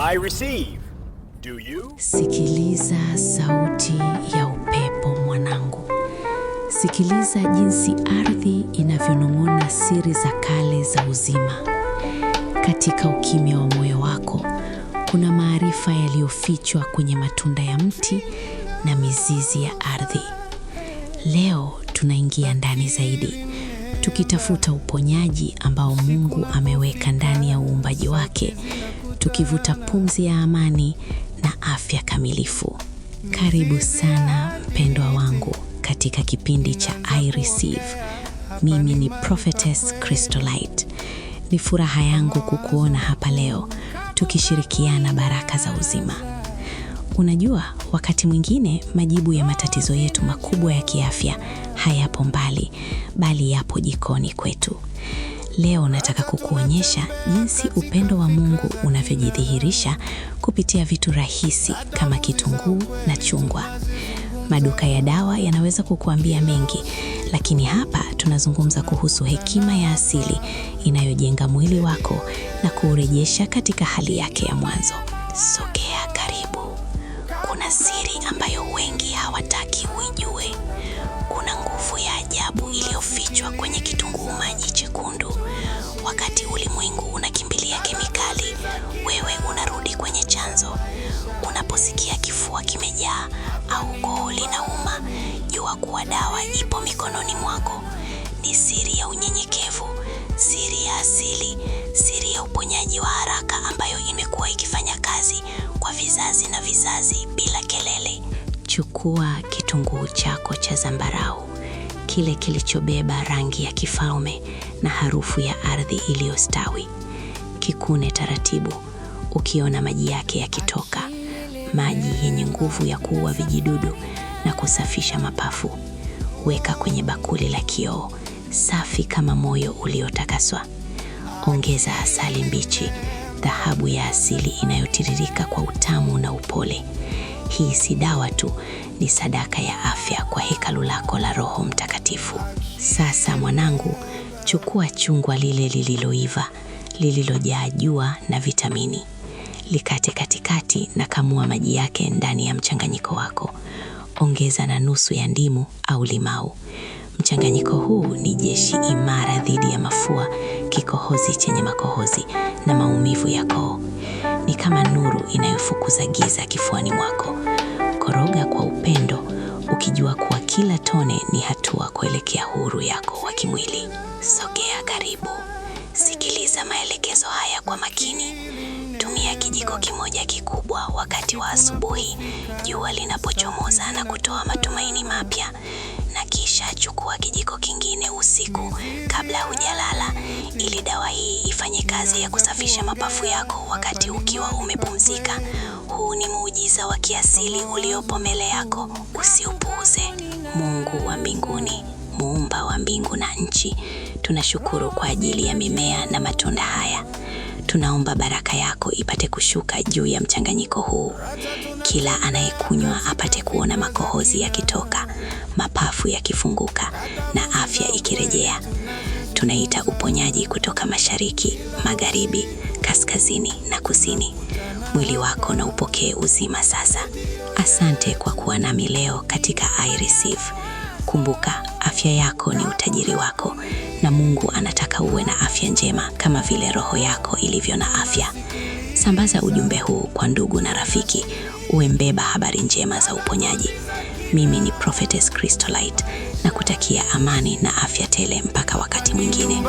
I receive. Do you? Sikiliza sauti ya upepo mwanangu. Sikiliza jinsi ardhi inavyonong'ona siri za kale za uzima. Katika ukimya wa moyo wako, kuna maarifa yaliyofichwa kwenye matunda ya mti na mizizi ya ardhi. Leo tunaingia ndani zaidi, tukitafuta uponyaji ambao Mungu ameweka ndani ya uumbaji wake, tukivuta pumzi ya amani na afya kamilifu. Karibu sana mpendwa wangu katika kipindi cha I Receive. Mimi ni Prophetess Christolite. Ni furaha yangu kukuona hapa leo, tukishirikiana baraka za uzima. Unajua, wakati mwingine majibu ya matatizo yetu makubwa ya kiafya hayapo mbali, bali yapo jikoni kwetu. Leo nataka kukuonyesha jinsi upendo wa Mungu unavyojidhihirisha kupitia vitu rahisi kama kitunguu na chungwa. Maduka ya dawa yanaweza kukuambia mengi, lakini hapa tunazungumza kuhusu hekima ya asili inayojenga mwili wako na kuurejesha katika hali yake ya mwanzo. Sogea karibu. Kuna siri ambayo wengi hawataki uijue. Kuna nguvu ya ajabu iliyofichwa kwenye kitunguu maji chekundu. Wakati ulimwengu unakimbilia kemikali, wewe unarudi kwenye chanzo. Unaposikia kifua kimejaa au koo linauma, jua kuwa dawa ipo mikononi mwako. Ni siri ya unyenyekevu, siri ya asili, siri ya uponyaji wa haraka ambayo imekuwa ikifanya kazi kwa vizazi na vizazi bila kelele. Chukua kitunguu chako cha zambarau, kile kilichobeba rangi ya kifalme na harufu ya ardhi iliyostawi. Kikune taratibu, ukiona maji yake yakitoka, maji yenye nguvu ya kuua vijidudu na kusafisha mapafu. Weka kwenye bakuli la kioo, safi kama moyo uliotakaswa. Ongeza asali mbichi, dhahabu ya asili inayotiririka kwa utamu na upole. Hii si dawa tu, ni sadaka ya afya kwa hekalu lako la Roho Mtakatifu. Sasa mwanangu, chukua chungwa lile lililoiva, lililojaa jua na vitamini. Likate katikati na kamua maji yake ndani ya mchanganyiko wako. Ongeza na nusu ya ndimu au limau. Mchanganyiko huu ni jeshi imara dhidi ya mafua, kikohozi chenye makohozi na maumivu ya koo. Ni kama nuru inayofukuza giza kifuani mwako. Koroga kwa upendo, ukijua kuwa kila tone ni hatua kuelekea huru yako wa kimwili. Sogea karibu. Sikiliza maelekezo haya kwa makini. Tumia kijiko kimoja kikubwa wakati wa asubuhi, jua linapochomoza na kutoa matumaini mapya. Na kisha chukua kijiko kingine usiku kabla hujalala, ili dawa hii ifanye kazi ya kusafisha mapafu yako wakati ukiwa umepumzika. Huu ni muujiza wa kiasili uliopo mbele yako, usiupuuze. Mungu wa mbinguni, muumba wa mbingu na nchi, tunashukuru kwa ajili ya mimea na matunda haya. Tunaomba baraka yako ipate kushuka juu ya mchanganyiko huu. Kila anayekunywa apate kuona makohozi yakitoka, mapafu yakifunguka na afya ikirejea. Tunaita uponyaji kutoka mashariki, magharibi, kaskazini na kusini. Mwili wako na upokee uzima sasa. Asante kwa kuwa nami leo katika I Receive. Kumbuka, afya yako ni utajiri wako, na Mungu anataka uwe na afya njema kama vile roho yako ilivyo na afya. Sambaza ujumbe huu kwa ndugu na rafiki, uwe mbeba habari njema za uponyaji. Mimi ni Prophetess Christolite, na kutakia amani na afya tele mpaka wakati mwingine.